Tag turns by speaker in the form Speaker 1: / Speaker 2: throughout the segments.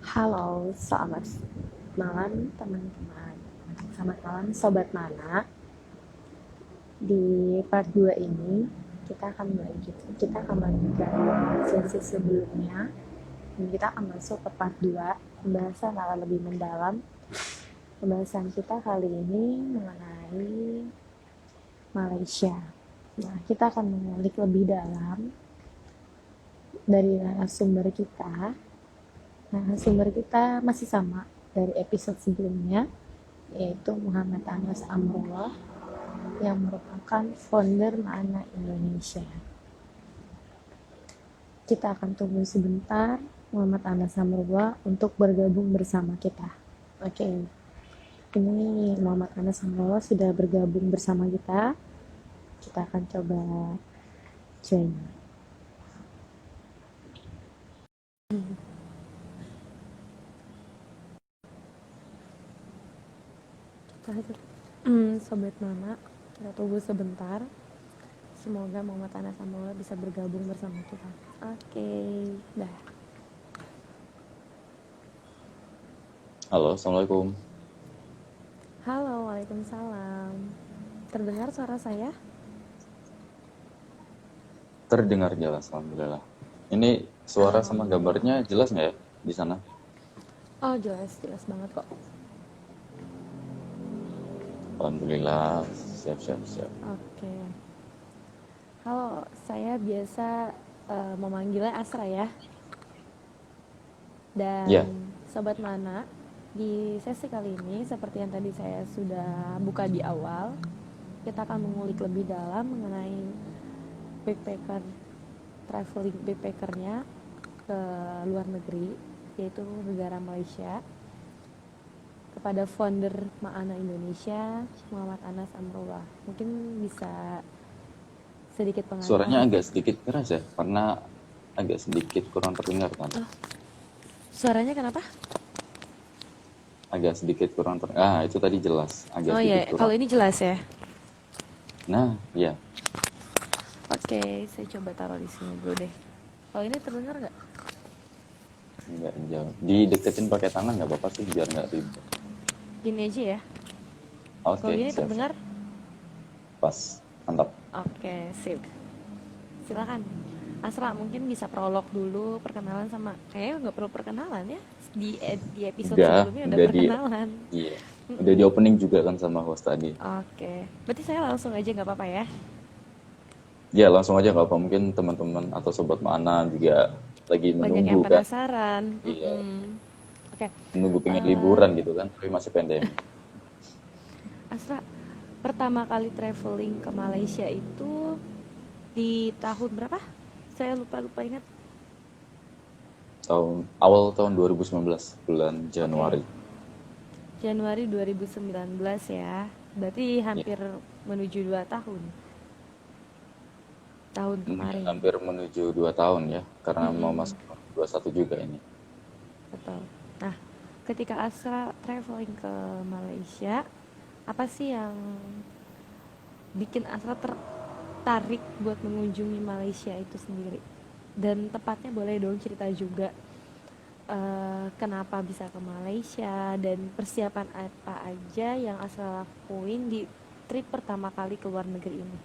Speaker 1: Halo, selamat malam teman-teman. Selamat malam Sobat Mana. Di part 2 ini kita akan melanjutkan sesi sebelumnya dan kita akan masuk ke part 2 pembahasan akan lebih mendalam. Pembahasan kita kali ini mengenai Malaysia. Nah, kita akan mengulik lebih dalam dari narasumber kita. Nah, sumber kita masih sama dari episode sebelumnya, yaitu Muhammad Anas Amrullah yang merupakan founder Ma'ana Indonesia. Kita akan tunggu sebentar Muhammad Anas Amrullah untuk bergabung bersama kita. Oke, ini Muhammad Anas Amrullah sudah bergabung bersama kita. Kita akan coba join. Sobat Mama, kita tunggu sebentar. Semoga Muhammad Anas Amrullah bisa bergabung bersama kita. Oke, dah.
Speaker 2: Halo, Assalamualaikum.
Speaker 1: Halo, waalaikumsalam. Terdengar suara saya?
Speaker 2: Terdengar jelas, alhamdulillah. Ini suara sama gambarnya jelas nggak ya di sana?
Speaker 1: Oh, jelas banget kok.
Speaker 2: Alhamdulillah, siap.
Speaker 1: Oke. Halo, saya biasa memanggilnya Asra ya. Dan
Speaker 2: Ya,
Speaker 1: Sobat Mana, di sesi kali ini seperti yang tadi saya sudah buka di awal, kita akan mengulik lebih dalam mengenai backpacker, traveling backpackernya ke luar negeri, yaitu negara Malaysia, kepada founder Ma'ana Indonesia, Muhammad Anas Amrullah. Mungkin bisa sedikit
Speaker 2: suaranya
Speaker 1: pengantar.
Speaker 2: agak sedikit keras ya, karena agak sedikit kurang terdengar kan.
Speaker 1: Suaranya kenapa?
Speaker 2: Agak sedikit kurang terdengar. Ah, itu tadi jelas, agak
Speaker 1: Oh
Speaker 2: sedikit
Speaker 1: ya,
Speaker 2: kurang.
Speaker 1: kalau ini jelas ya.
Speaker 2: Nah, ya,
Speaker 1: Oke, saya coba taruh di sini dulu deh. Kalau ini terdengar nggak?
Speaker 2: nggak jauh. Dideketin pakai tangan nggak apa-apa sih, biar nggak ribet.
Speaker 1: Gini aja ya. Kalau
Speaker 2: Oke,
Speaker 1: gini
Speaker 2: siap.
Speaker 1: terdengar?
Speaker 2: Pas, mantap.
Speaker 1: Oke, sip. Silakan. Asra mungkin bisa prolog dulu, perkenalan sama kayaknya nggak perlu perkenalan ya. Di episode sebelumnya udah
Speaker 2: Udah
Speaker 1: perkenalan.
Speaker 2: iya, udah di opening juga kan sama host tadi.
Speaker 1: Oke, berarti saya langsung aja nggak apa-apa ya?
Speaker 2: Ya, langsung aja nggak apa, mungkin teman-teman atau sobat mana juga lagi
Speaker 1: Banyak yang
Speaker 2: menunggu kan.
Speaker 1: penasaran.
Speaker 2: Iya,
Speaker 1: Oke,
Speaker 2: menunggu pengen liburan gitu kan, tapi masih pandemi.
Speaker 1: Asra, pertama kali traveling ke Malaysia itu di tahun berapa? Saya lupa ingat.
Speaker 2: Awal tahun 2019, bulan
Speaker 1: Oke,
Speaker 2: Januari.
Speaker 1: Januari 2019 ya. Berarti
Speaker 2: Ya,
Speaker 1: hampir menuju 2 tahun. Tahun kemarin.
Speaker 2: hampir menuju 2 tahun ya, karena mau masuk 21 juga ini.
Speaker 1: Betul. Nah, ketika Asra traveling ke Malaysia, apa sih yang bikin Asra tertarik buat mengunjungi Malaysia itu sendiri? Dan tepatnya boleh dong cerita juga kenapa bisa ke Malaysia dan persiapan apa aja yang Asra lakuin di trip pertama kali ke luar negeri ini.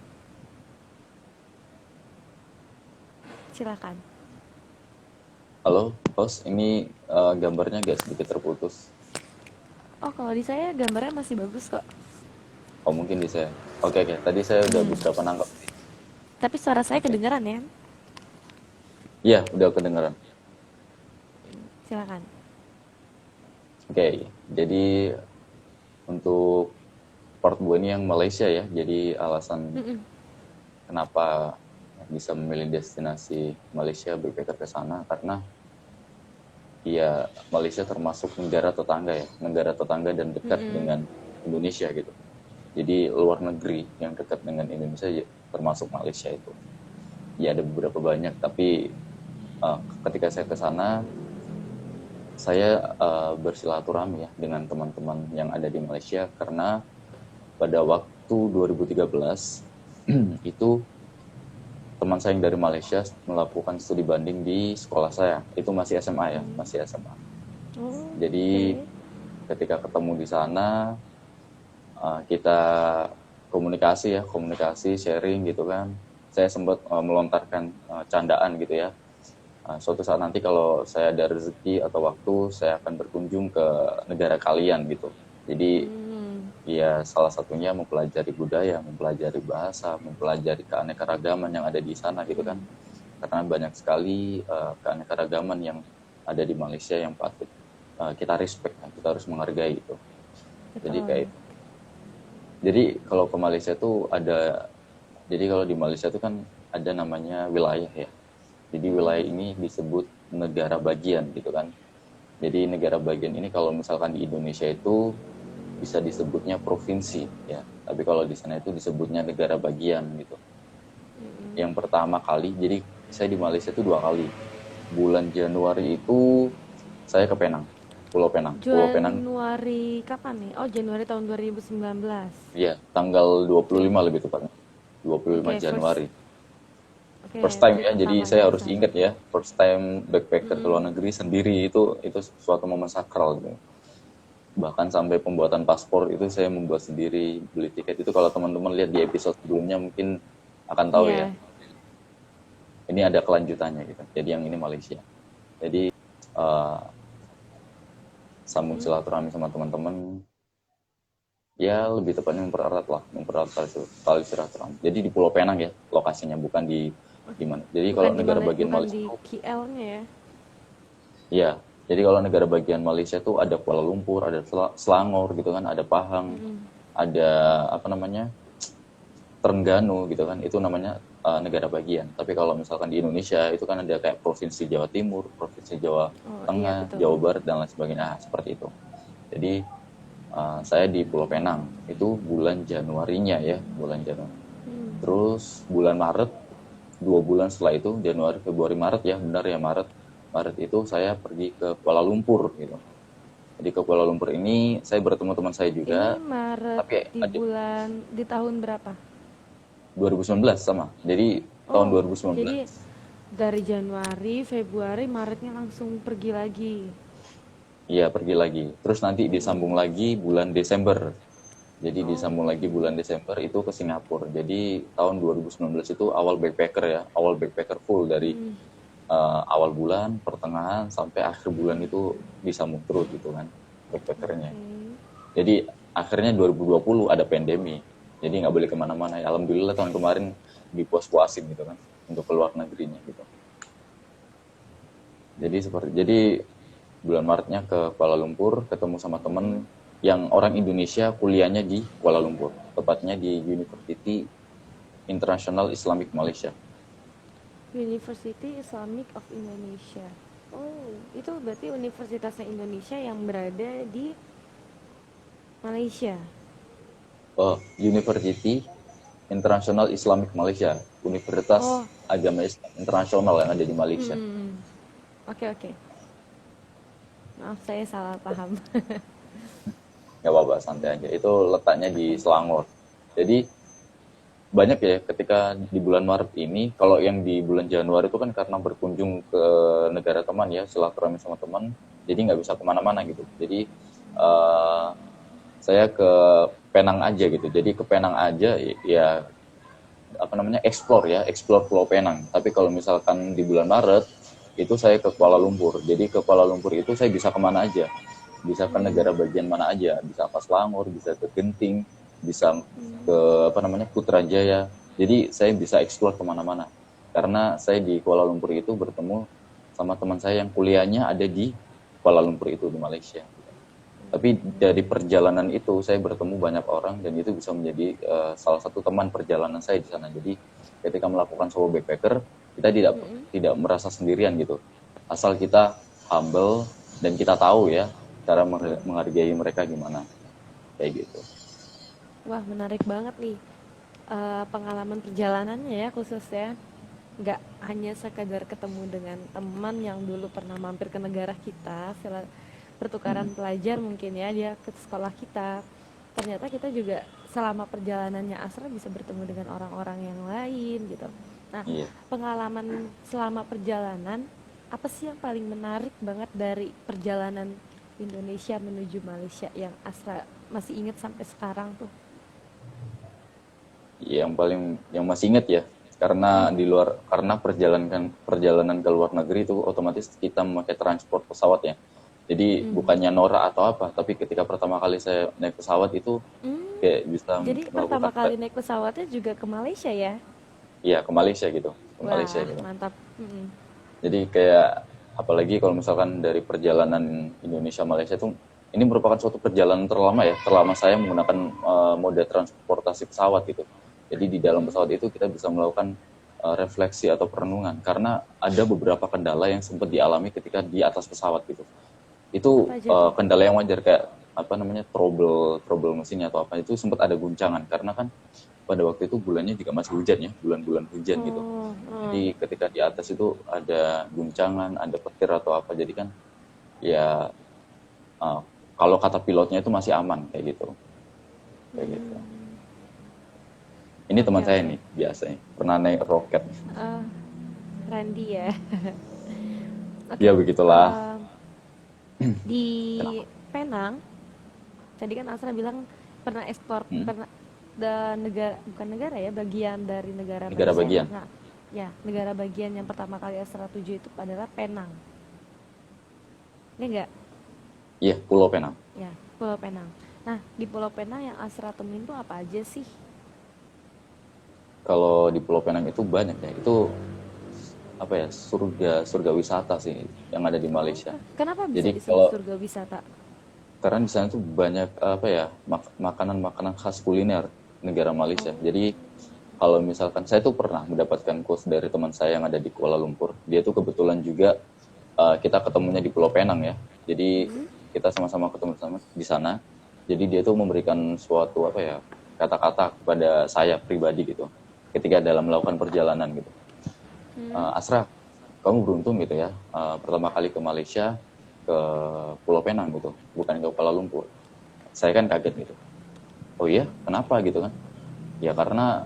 Speaker 1: Silakan.
Speaker 2: Halo, host, ini gambarnya agak sedikit terputus.
Speaker 1: Oh, kalau di saya gambarnya masih bagus kok.
Speaker 2: Oh, mungkin di saya. Oke, tadi saya udah beberapa nangkep sih.
Speaker 1: Tapi suara saya
Speaker 2: Oke.
Speaker 1: kedengeran ya.
Speaker 2: Iya, udah kedengeran.
Speaker 1: Silakan.
Speaker 2: Oke, jadi untuk part 2 ini yang Malaysia ya. Jadi alasan kenapa bisa memilih destinasi Malaysia berpikir ke sana karena ya Malaysia termasuk negara tetangga ya, negara tetangga dan dekat dengan Indonesia gitu. Jadi luar negeri yang dekat dengan Indonesia ya, termasuk Malaysia itu. Ya ada beberapa banyak, tapi ketika saya ke sana saya bersilaturahmi ya dengan teman-teman yang ada di Malaysia karena pada waktu 2013 itu teman saya yang dari Malaysia melakukan studi banding di sekolah saya. Itu masih SMA ya, masih SMA.
Speaker 1: Oh,
Speaker 2: Jadi
Speaker 1: oke.
Speaker 2: ketika ketemu di sana, kita komunikasi sharing gitu kan. Saya sempat melontarkan candaan gitu ya. Suatu saat nanti kalau saya ada rezeki atau waktu, saya akan berkunjung ke negara kalian gitu. Jadi
Speaker 1: Hmm,
Speaker 2: ya salah satunya mempelajari budaya, mempelajari bahasa, mempelajari keanekaragaman yang ada di sana gitu kan. Karena banyak sekali keanekaragaman yang ada di Malaysia yang patut kita respect, kita harus menghargai itu. Jadi kayak
Speaker 1: betul.
Speaker 2: itu. Jadi kalau ke Malaysia tuh ada, jadi kalau di Malaysia tuh kan ada namanya wilayah ya. Jadi wilayah
Speaker 1: Mm-mm.
Speaker 2: ini disebut negara bagian gitu kan. Jadi negara bagian ini kalau misalkan di Indonesia itu bisa disebutnya provinsi ya. Tapi kalau di sana itu disebutnya negara bagian gitu.
Speaker 1: Mm-mm.
Speaker 2: Yang pertama kali, jadi saya di Malaysia itu 2 kali. Bulan Januari itu saya ke Penang, Pulau Penang. Pulau Penang,
Speaker 1: Januari kapan nih? Oh, Januari tahun 2019.
Speaker 2: ya tanggal
Speaker 1: Oke.
Speaker 2: 25 lebih tepatnya. 25
Speaker 1: Oke,
Speaker 2: Januari.
Speaker 1: Oke,
Speaker 2: First time
Speaker 1: trip
Speaker 2: ya, jadi
Speaker 1: pertamanya
Speaker 2: saya
Speaker 1: ke
Speaker 2: harus
Speaker 1: sana.
Speaker 2: ingat ya, first time backpacker ke
Speaker 1: Mm-mm.
Speaker 2: luar negeri sendiri itu suatu momen sakral gitu. Bahkan sampai pembuatan paspor itu saya membuat sendiri, beli tiket itu kalau teman-teman lihat di episode sebelumnya mungkin akan tahu ya.
Speaker 1: Iya.
Speaker 2: Ini ada kelanjutannya gitu. Jadi yang ini Malaysia. Jadi uh, sambung
Speaker 1: Mm.
Speaker 2: silaturahmi sama teman-teman, ya lebih tepatnya mempererat tali silaturahmi. Jadi di Pulau Penang ya lokasinya, bukan di mana. Jadi kalau negara bagian
Speaker 1: Bukan
Speaker 2: Malaysia
Speaker 1: di
Speaker 2: tuh,
Speaker 1: KL-nya ya.
Speaker 2: ya. Jadi kalau negara bagian Malaysia tuh ada Kuala Lumpur, ada Selangor gitu kan, ada Pahang,
Speaker 1: Mm-mm.
Speaker 2: ada apa namanya, Terengganu gitu kan. Itu namanya negara bagian. Tapi kalau misalkan di Indonesia itu kan ada kayak Provinsi Jawa Timur, Provinsi Jawa
Speaker 1: Oh iya
Speaker 2: Tengah,
Speaker 1: betul.
Speaker 2: Jawa Barat dan lain sebagainya. Seperti itu. Jadi saya di Pulau Penang itu bulan Januarinya ya, bulan Januari.
Speaker 1: Hmm.
Speaker 2: Terus bulan Maret, 2 bulan setelah itu, Januari, Februari, Maret ya, benar ya, Maret. Maret itu saya pergi ke Kuala Lumpur gitu. Jadi ke Kuala Lumpur ini saya bertemu teman saya
Speaker 1: Ini
Speaker 2: juga,
Speaker 1: Maret
Speaker 2: tapi
Speaker 1: di
Speaker 2: ada
Speaker 1: bulan di tahun berapa?
Speaker 2: 2019 sama. Jadi tahun
Speaker 1: Oh, jadi
Speaker 2: 2019.
Speaker 1: dari Januari, Februari, Maretnya langsung pergi lagi.
Speaker 2: Iya, pergi lagi. Terus nanti disambung
Speaker 1: Mm-mm.
Speaker 2: lagi bulan Desember. Jadi
Speaker 1: Oh,
Speaker 2: disambung lagi bulan Desember itu ke Singapura. Jadi tahun 2019 itu awal backpacker ya, awal backpacker full dari
Speaker 1: mm-mm.
Speaker 2: awal bulan, pertengahan sampai akhir bulan itu disambung terus gitu kan backpackernya.
Speaker 1: Oke.
Speaker 2: Jadi akhirnya 2020 ada pandemi. Jadi nggak boleh kemana-mana. Ya, alhamdulillah tahun kemarin dipuas-puasin gitu kan untuk keluar negerinya gitu. Jadi bulan Maretnya ke Kuala Lumpur ketemu sama temen
Speaker 1: Mm-mm.
Speaker 2: yang orang Indonesia kuliahnya di Kuala Lumpur, tepatnya di University International Islamic Malaysia.
Speaker 1: University Islamic of Indonesia. Oh, itu berarti universitasnya Indonesia yang berada di Malaysia.
Speaker 2: Oh, University International Islamic Malaysia, Universitas
Speaker 1: Oh,
Speaker 2: Agama Islam Internasional yang ada di Malaysia.
Speaker 1: mm-mm. Oke oke. Maaf saya salah paham.
Speaker 2: Nggak apa-apa, santai aja. Itu letaknya di
Speaker 1: Oke.
Speaker 2: Selangor. Jadi banyak ya ketika di bulan Maret ini, kalau yang di bulan Januari itu kan karena berkunjung ke negara teman ya, silaturahmi sama teman, jadi nggak bisa kemana-mana gitu. Jadi uh, saya ke Penang aja gitu. Jadi ke Penang aja ya, apa namanya, explore Pulau Penang. Tapi kalau misalkan di bulan Maret itu saya ke Kuala Lumpur. Jadi ke Kuala Lumpur itu saya bisa kemana aja, bisa ke negara bagian mana aja, bisa ke Selangor, bisa ke Genting, bisa ke apa namanya, Putrajaya. Jadi saya bisa explore kemana-mana karena saya di Kuala Lumpur itu bertemu sama teman saya yang kuliahnya ada di Kuala Lumpur itu di Malaysia. Tapi dari perjalanan itu saya bertemu banyak orang dan itu bisa menjadi salah satu teman perjalanan saya di sana. Jadi ketika melakukan solo backpacker, kita tidak merasa sendirian gitu. Asal kita humble dan kita tahu ya cara menghargai mereka gimana, kayak gitu.
Speaker 1: Wah, menarik banget nih. Pengalaman perjalanannya ya khususnya. Nggak hanya sekadar ketemu dengan teman yang dulu pernah mampir ke negara kita, pertukaran pelajar mungkin ya, dia ke sekolah kita. Ternyata kita juga selama perjalanannya Asra bisa bertemu dengan orang-orang yang lain gitu. Nah,
Speaker 2: Iya.
Speaker 1: pengalaman selama perjalanan apa sih yang paling menarik banget dari perjalanan Indonesia menuju Malaysia yang Asra masih inget sampai sekarang tuh?
Speaker 2: Yang masih ingat ya, karena di luar, karena perjalanan ke luar negeri itu otomatis kita memakai transport pesawat ya. Jadi bukannya norak atau apa, tapi ketika pertama kali saya naik pesawat itu
Speaker 1: Hmm,
Speaker 2: kayak bisa
Speaker 1: jadi pertama
Speaker 2: melakukan,
Speaker 1: kali naik pesawatnya juga ke Malaysia ya?
Speaker 2: iya, ke Malaysia gitu, ke Malaysia
Speaker 1: Wah,
Speaker 2: gitu.
Speaker 1: mantap. Mm-mm.
Speaker 2: Jadi kayak apalagi kalau misalkan dari perjalanan Indonesia Malaysia itu, ini merupakan suatu perjalanan terlama ya, terlama saya menggunakan moda transportasi pesawat gitu. Jadi di dalam pesawat itu kita bisa melakukan refleksi atau perenungan, karena ada beberapa kendala yang sempat dialami ketika di atas pesawat gitu. Itu
Speaker 1: Apa aja tuh?
Speaker 2: kendala yang wajar, kayak apa namanya, trouble trouble mesinnya atau apa, itu sempat ada guncangan karena kan pada waktu itu bulannya juga masih hujan ya, bulan-bulan hujan gitu.
Speaker 1: Oh, oh.
Speaker 2: Jadi ketika di atas itu ada guncangan, ada petir atau apa, jadi kan ya uh, kalau kata pilotnya itu masih aman kayak gitu, kayak gitu. Ini
Speaker 1: Oke,
Speaker 2: teman saya
Speaker 1: oke.
Speaker 2: nih biasanya pernah naik roket.
Speaker 1: Eh, Randy ya. Oke.
Speaker 2: Ya begitulah.
Speaker 1: em, di
Speaker 2: Kenapa?
Speaker 1: Penang, tadi kan Asra bilang pernah ekspor,
Speaker 2: Hmm?
Speaker 1: pernah negara, bukan negara ya, bagian dari negara
Speaker 2: Negara
Speaker 1: Malaysia.
Speaker 2: bagian.
Speaker 1: Nah, ya, negara bagian yang pertama kali Asra tuju itu adalah Penang. Ini enggak?
Speaker 2: Iya, Pulau Penang.
Speaker 1: Ya, Pulau Penang. Nah, di Pulau Penang yang Asra temuin tuh apa aja sih?
Speaker 2: Kalau di Pulau Penang itu banyak ya. Itu apa ya, surga surga wisata sih yang ada di
Speaker 1: Oh,
Speaker 2: Malaysia.
Speaker 1: kenapa bisa
Speaker 2: Jadi
Speaker 1: disebut
Speaker 2: kalau
Speaker 1: surga wisata?
Speaker 2: karena di sana tuh banyak apa ya, makanan-makanan khas kuliner negara Malaysia.
Speaker 1: Oh,
Speaker 2: Jadi kalau misalkan saya tuh pernah mendapatkan quotes dari teman saya yang ada di Kuala Lumpur. Dia tuh kebetulan juga kita ketemunya di Pulau Penang ya. Jadi kita sama-sama ketemu sama di sana. Jadi dia tuh memberikan suatu apa ya, kata-kata kepada saya pribadi gitu. Ketika dalam melakukan perjalanan gitu. Asra, kamu beruntung gitu ya. Pertama kali ke Malaysia, ke Pulau Penang gitu, bukan ke Kuala Lumpur. Saya kan kaget gitu. Oh iya, kenapa gitu kan? Ya karena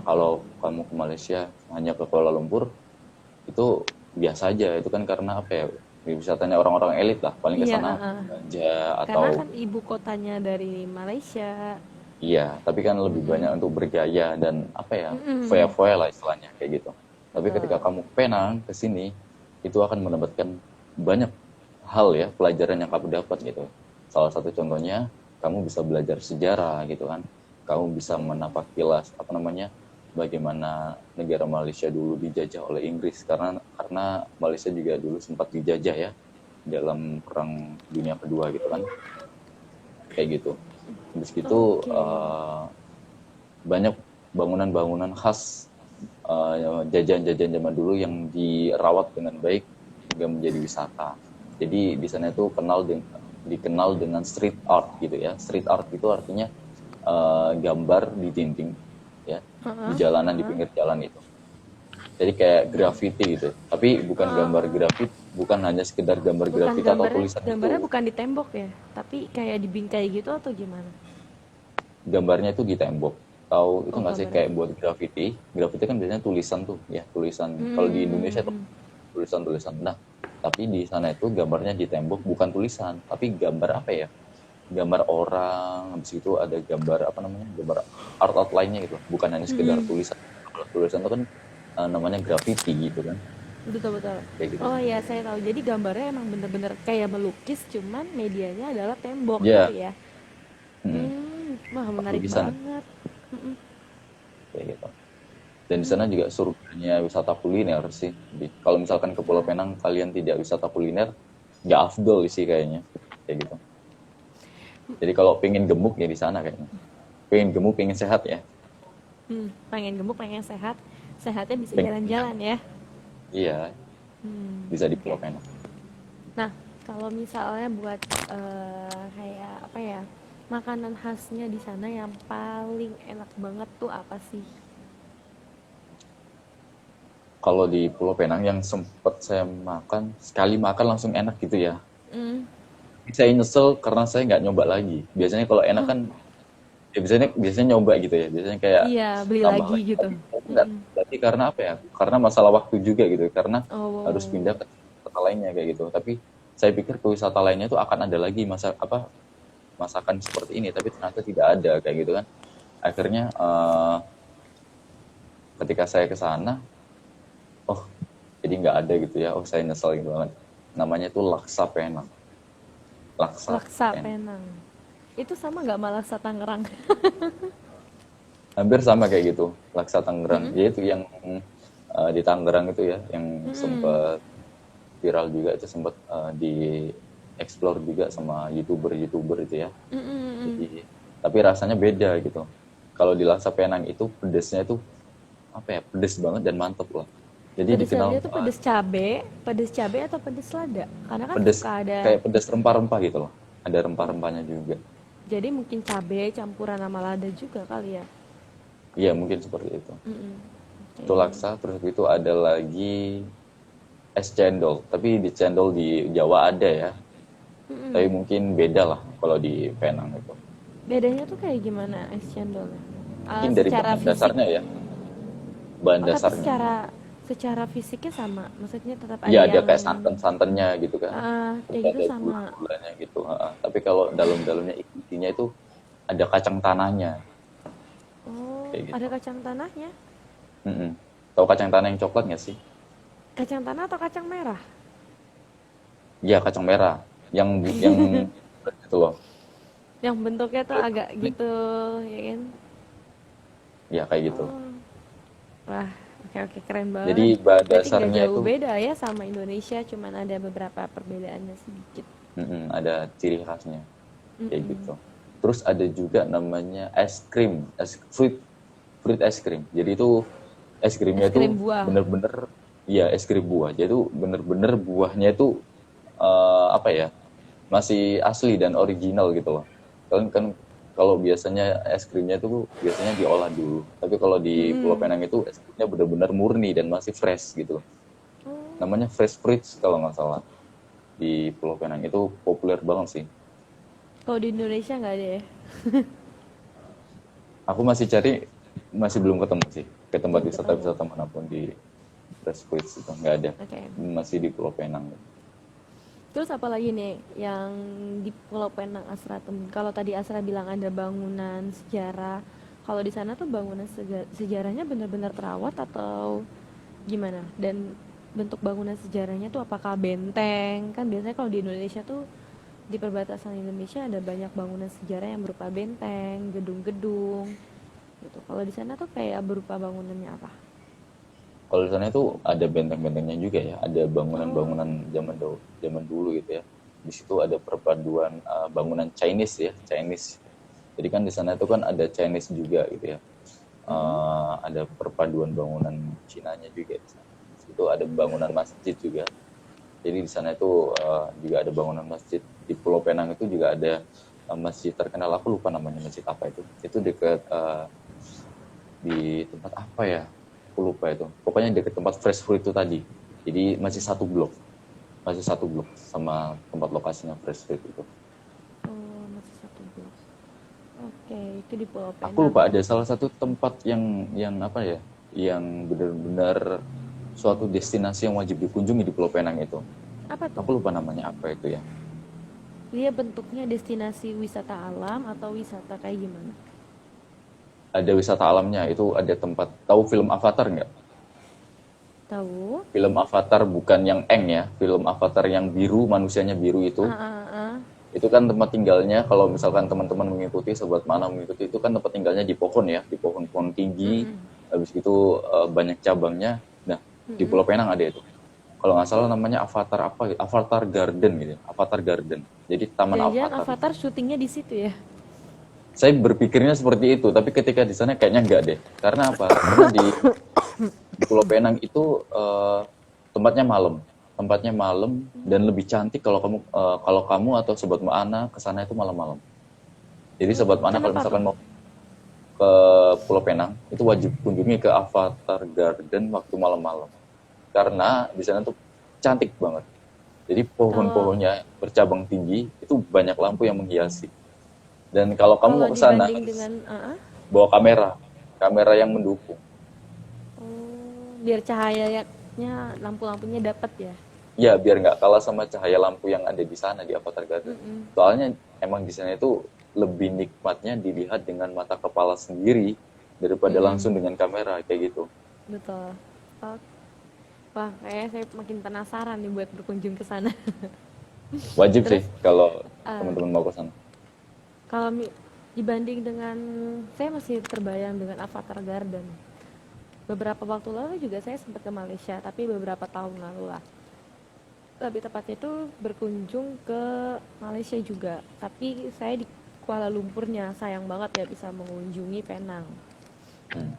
Speaker 2: kalau kamu ke Malaysia hanya ke Kuala Lumpur, itu biasa aja. Itu kan karena apa ya? Wisatanya orang-orang elit lah, paling ke
Speaker 1: iya,
Speaker 2: sana belanja
Speaker 1: karena
Speaker 2: atau
Speaker 1: kan ibu kotanya dari Malaysia.
Speaker 2: iya, tapi kan lebih banyak
Speaker 1: Mm-mm.
Speaker 2: untuk bergaya dan apa ya,
Speaker 1: Mm-mm.
Speaker 2: foya-foya lah istilahnya kayak gitu. Tapi ketika
Speaker 1: Betul.
Speaker 2: kamu ke Penang, ke sini, itu akan mendapatkan banyak hal ya, pelajaran yang kamu dapat gitu. Salah satu contohnya, kamu bisa belajar sejarah gitu kan. Kamu bisa menapak kilas apa namanya, bagaimana negara Malaysia dulu dijajah oleh Inggris, karena Malaysia juga dulu sempat dijajah ya dalam Perang Dunia Kedua gitu kan, kayak gitu. Habis gitu
Speaker 1: Oke.
Speaker 2: banyak bangunan-bangunan khas jajan-jajan zaman dulu yang dirawat dengan baik hingga menjadi wisata. Jadi di sana itu dikenal dengan street art gitu ya. Street art itu artinya gambar di dinding ya, di jalanan, di pinggir jalan itu. Jadi kayak graffiti gitu. Tapi bukan gambar grafiti, bukan hanya sekedar gambar
Speaker 1: Bukan
Speaker 2: grafiti atau
Speaker 1: gambarnya,
Speaker 2: tulisan
Speaker 1: gambarnya
Speaker 2: gitu.
Speaker 1: bukan di tembok ya, tapi kayak di bingkai gitu atau gimana?
Speaker 2: Gambarnya itu di tembok. Tahu itu
Speaker 1: Oh,
Speaker 2: nggak sih,
Speaker 1: gambarnya.
Speaker 2: kayak buat graffiti? Graffiti kan biasanya tulisan tuh, ya tulisan. Kalau di Indonesia tuh tulisan-tulisan. Nah, tapi di sana itu gambarnya di tembok bukan tulisan, tapi gambar apa ya? Gambar orang. Habis itu ada gambar apa namanya? Gambar art lainnya gitu. Bukan hanya sekedar tulisan. Kalau tulisan itu kan namanya graffiti gitu kan,
Speaker 1: Betul, betul.
Speaker 2: kayak gitu.
Speaker 1: Oh ya, saya tahu. Jadi gambarnya emang bener-bener kayak melukis, cuman medianya adalah tembok gitu
Speaker 2: Ya,
Speaker 1: ya.
Speaker 2: mm,
Speaker 1: Wah, menarik
Speaker 2: lukisan
Speaker 1: banget.
Speaker 2: kayak gitu. Dan di sana juga surganya wisata kuliner sih. Kalau misalkan ke Pulau Penang kalian tidak wisata kuliner, nggak afdol sih kayaknya, kayak gitu. Jadi kalau pengen gemuk ya di sana kayaknya. Pengen gemuk, pengen sehat ya.
Speaker 1: Pengen gemuk, pengen sehat. Sehatnya bisa
Speaker 2: Pengen
Speaker 1: jalan-jalan ya.
Speaker 2: iya, bisa di
Speaker 1: Oke.
Speaker 2: Pulau Penang.
Speaker 1: Nah, kalau misalnya buat kayak apa ya, makanan khasnya di sana yang paling enak banget tuh apa sih?
Speaker 2: Kalau di Pulau Penang yang sempet saya makan, sekali makan langsung enak gitu ya.
Speaker 1: Mm.
Speaker 2: Saya nyesel karena saya nggak nyoba lagi. Biasanya kalau enak kan, ya biasanya nyoba gitu ya. Biasanya kayak
Speaker 1: Iya, beli
Speaker 2: tambah
Speaker 1: lagi
Speaker 2: lagi.
Speaker 1: gitu.
Speaker 2: Tapi nggak, berarti karena apa ya? Karena masalah waktu juga gitu. Karena harus
Speaker 1: Oh,
Speaker 2: pindah ke wisata lainnya kayak gitu. Tapi saya pikir ke wisata lainnya itu akan ada lagi masakan seperti ini, tapi ternyata tidak ada kayak gitu kan. Akhirnya ketika saya ke sana, oh jadi nggak ada gitu ya. Oh saya nyesel gitu banget. Namanya itu laksa Penang. Laksa
Speaker 1: Laksa
Speaker 2: Penang.
Speaker 1: Penang. Itu sama nggak sama laksa Tangerang?
Speaker 2: Hampir sama kayak gitu. Laksa Tangerang.
Speaker 1: Mm-mm.
Speaker 2: Yaitu yang di Tangerang itu ya, yang
Speaker 1: Mm-mm.
Speaker 2: sempat viral juga, itu sempat di explore juga sama youtuber itu ya.
Speaker 1: Mm-mm.
Speaker 2: Jadi tapi rasanya beda gitu. Kalau di laksa Penang itu pedesnya itu apa ya, pedes banget dan mantep lah. Jadi
Speaker 1: Pedesnya
Speaker 2: dikenal
Speaker 1: dia tuh pedes cabe atau pedes lada? Karena kan
Speaker 2: pedes
Speaker 1: suka ada,
Speaker 2: kayak pedes rempah-rempah gitu loh. Ada rempah-rempahnya juga.
Speaker 1: jadi mungkin cabe campuran sama lada juga kali ya.
Speaker 2: Iya mungkin seperti itu.
Speaker 1: Mm-mm.
Speaker 2: Itu
Speaker 1: Oke.
Speaker 2: laksa, terus itu ada lagi es cendol. Tapi di cendol di Jawa ada ya. Tapi
Speaker 1: Mm-mm.
Speaker 2: mungkin beda lah kalau di Penang itu.
Speaker 1: Bedanya tuh kayak gimana es cendolnya?
Speaker 2: Mungkin dari
Speaker 1: Secara
Speaker 2: bahan
Speaker 1: fisik.
Speaker 2: dasarnya ya. Bahan
Speaker 1: Oh, tapi
Speaker 2: dasarnya.
Speaker 1: secara fisiknya sama. Maksudnya tetap ada
Speaker 2: Iya ada
Speaker 1: yang
Speaker 2: kayak santan-santannya gitu kan. Terus
Speaker 1: kayak gitu
Speaker 2: ada
Speaker 1: sama.
Speaker 2: gula-gulanya gitu. Tapi kalau dalam-dalamnya isinya itu ada kacang tanahnya.
Speaker 1: Oh,
Speaker 2: Kayak
Speaker 1: ada
Speaker 2: gitu.
Speaker 1: kacang tanahnya.
Speaker 2: Mm-mm. Tahu kacang tanah yang coklat nggak sih?
Speaker 1: Kacang tanah atau kacang merah?
Speaker 2: Iya kacang merah. Yang itu loh.
Speaker 1: Yang bentuknya tuh agak gitu, ya kan?
Speaker 2: Ya kayak gitu.
Speaker 1: Oh, wah, oke oke, keren
Speaker 2: Jadi
Speaker 1: banget.
Speaker 2: bahan
Speaker 1: Berarti nggak
Speaker 2: dasarnya
Speaker 1: jauh
Speaker 2: itu
Speaker 1: beda ya sama Indonesia, cuman ada beberapa perbedaannya sedikit.
Speaker 2: ada ciri khasnya kayak
Speaker 1: Mm-mm.
Speaker 2: gitu. Terus ada juga namanya es krim, fruit es krim. Jadi itu es krimnya
Speaker 1: Es
Speaker 2: itu
Speaker 1: krim buah.
Speaker 2: bener-bener ya es krim buah. Jadi itu bener-bener buahnya itu apa ya, masih asli dan original gitu loh. Kan kalau biasanya es krimnya itu biasanya diolah dulu. Tapi kalau di Pulau
Speaker 1: Mm-mm.
Speaker 2: Penang itu es krimnya benar-benar murni dan masih fresh gitu loh.
Speaker 1: Oh,
Speaker 2: Namanya fresh fruits kalau nggak salah. Di Pulau Penang itu populer banget sih.
Speaker 1: kalau di Indonesia nggak ada ya?
Speaker 2: Aku masih cari, masih belum ketemu sih ke tempat
Speaker 1: Belum ketemu.
Speaker 2: wisata-wisata manapun di fresh fruits itu nggak ada.
Speaker 1: Oke.
Speaker 2: Masih di Pulau Penang.
Speaker 1: Terus apa lagi nih yang di Pulau Penang Asra temen? Kalau tadi Asra bilang ada bangunan sejarah, kalau di sana tuh bangunan sejarahnya benar-benar terawat atau gimana? Dan bentuk bangunan sejarahnya tuh apakah benteng? Kan biasanya kalau di Indonesia tuh di perbatasan Indonesia ada banyak bangunan sejarah yang berupa benteng, gedung-gedung gitu. Kalau di sana tuh kayak berupa bangunannya apa?
Speaker 2: Kalau di sana itu ada benteng-bentengnya juga ya, ada
Speaker 1: Oh,
Speaker 2: bangunan-bangunan zaman dulu gitu ya. Di situ ada perpaduan bangunan Chinese ya, Chinese. Jadi kan di sana itu kan ada Chinese juga gitu ya.
Speaker 1: mm-mm.
Speaker 2: Ada perpaduan bangunan Cinanya juga di sana. Di situ ada bangunan masjid juga. Jadi di sana itu juga ada bangunan masjid. Di Pulau Penang itu juga ada masjid terkenal. Aku lupa namanya masjid apa itu. Itu dekat di tempat apa ya? Aku lupa itu. Pokoknya dekat tempat fresh fruit itu tadi. Jadi masih satu blok sama tempat lokasinya fresh fruit itu.
Speaker 1: Oh, masih satu blok. Oke, itu di Pulau
Speaker 2: Aku
Speaker 1: Penang.
Speaker 2: lupa ada salah satu tempat yang apa ya? Yang benar-benar suatu destinasi yang wajib dikunjungi di Pulau Penang itu.
Speaker 1: Apa tuh?
Speaker 2: Aku lupa namanya apa itu ya.
Speaker 1: Dia bentuknya destinasi wisata alam atau wisata kayak gimana?
Speaker 2: Ada wisata alamnya, itu ada tempat, tahu film Avatar nggak?
Speaker 1: Tahu?
Speaker 2: Film Avatar bukan yang Eng ya, film Avatar yang biru, manusianya biru
Speaker 1: Ah, ah, ah.
Speaker 2: itu kan tempat tinggalnya, kalau misalkan teman-teman mengikuti, sobat mana mengikuti, itu kan tempat tinggalnya di pohon ya, di pohon-pohon tinggi,
Speaker 1: Mm-mm.
Speaker 2: habis itu banyak cabangnya. Nah, di
Speaker 1: Mm-mm.
Speaker 2: Pulau Penang ada itu. Kalau nggak salah namanya Avatar apa, Avatar Garden gitu, Avatar Garden. Jadi Taman
Speaker 1: Jangan-jangan
Speaker 2: Avatar.
Speaker 1: Avatar syutingnya di situ ya?
Speaker 2: Saya berpikirnya seperti itu, tapi ketika di sana kayaknya enggak deh. Karena apa? Karena di Pulau Penang itu tempatnya malam, tempatnya malam dan lebih cantik kalau kamu atau sobat Maana ke sana itu malam-malam. Jadi sobat Maana kalau
Speaker 1: Kenapa tuh?
Speaker 2: misalkan mau ke Pulau Penang itu wajib kunjungi ke Avatar Garden waktu malam-malam. Karena di sana tuh cantik banget. Jadi
Speaker 1: Kalau
Speaker 2: pohon-pohonnya bercabang tinggi, itu banyak lampu yang menghiasi. Dan kalau kamu
Speaker 1: kalau
Speaker 2: mau ke sana,
Speaker 1: dibanding dengan
Speaker 2: bawa kamera yang mendukung.
Speaker 1: oh, biar cahayanya lampu-lampunya dapat ya.
Speaker 2: ya biar nggak kalah sama cahaya lampu yang ada di sana di Avatar Garden. Soalnya emang di sana itu lebih nikmatnya dilihat dengan mata kepala sendiri daripada langsung dengan kamera kayak gitu.
Speaker 1: Betul. Oh, wah, kayaknya saya makin penasaran nih buat berkunjung ke sana.
Speaker 2: Wajib sih
Speaker 1: Terus
Speaker 2: kalau
Speaker 1: eh,
Speaker 2: teman-teman mau ke sana.
Speaker 1: kalau dibanding dengan, saya masih terbayang dengan Avatar Garden. Beberapa waktu lalu juga saya sempat ke Malaysia, tapi beberapa tahun lalu lah. Lebih tepatnya itu berkunjung ke Malaysia juga, tapi saya di Kuala Lumpurnya, sayang banget ya bisa mengunjungi Penang.
Speaker 2: Hmm.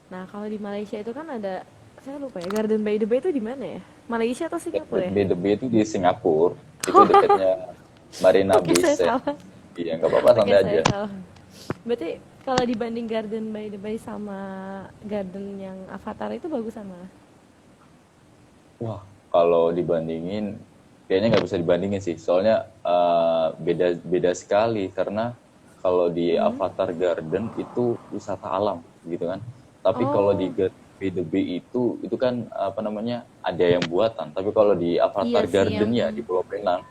Speaker 1: Nah, kalau di Malaysia itu kan ada, saya lupa ya, Garden by the Bay itu di mana ya? Malaysia atau Singapura ya?
Speaker 2: BDB itu di Singapura, itu dekatnya Marina
Speaker 1: Oke,
Speaker 2: Bay
Speaker 1: saya
Speaker 2: Sands.
Speaker 1: salah.
Speaker 2: Iya, nggak apa-apa,
Speaker 1: Oke,
Speaker 2: santai
Speaker 1: saya
Speaker 2: aja.
Speaker 1: salah. Berarti kalau dibanding Garden by the Bay sama garden yang Avatar itu bagusan mana?
Speaker 2: Wah, kalau dibandingin, kayaknya nggak bisa dibandingin sih. Soalnya beda beda sekali karena kalau di Avatar Garden itu wisata alam gitu kan. Tapi kalau di
Speaker 1: Oh,
Speaker 2: BDB itu kan apa namanya ada yang buatan. Tapi kalau di
Speaker 1: iya
Speaker 2: Avatar
Speaker 1: sih
Speaker 2: Garden
Speaker 1: yang
Speaker 2: ya di Pulau Penang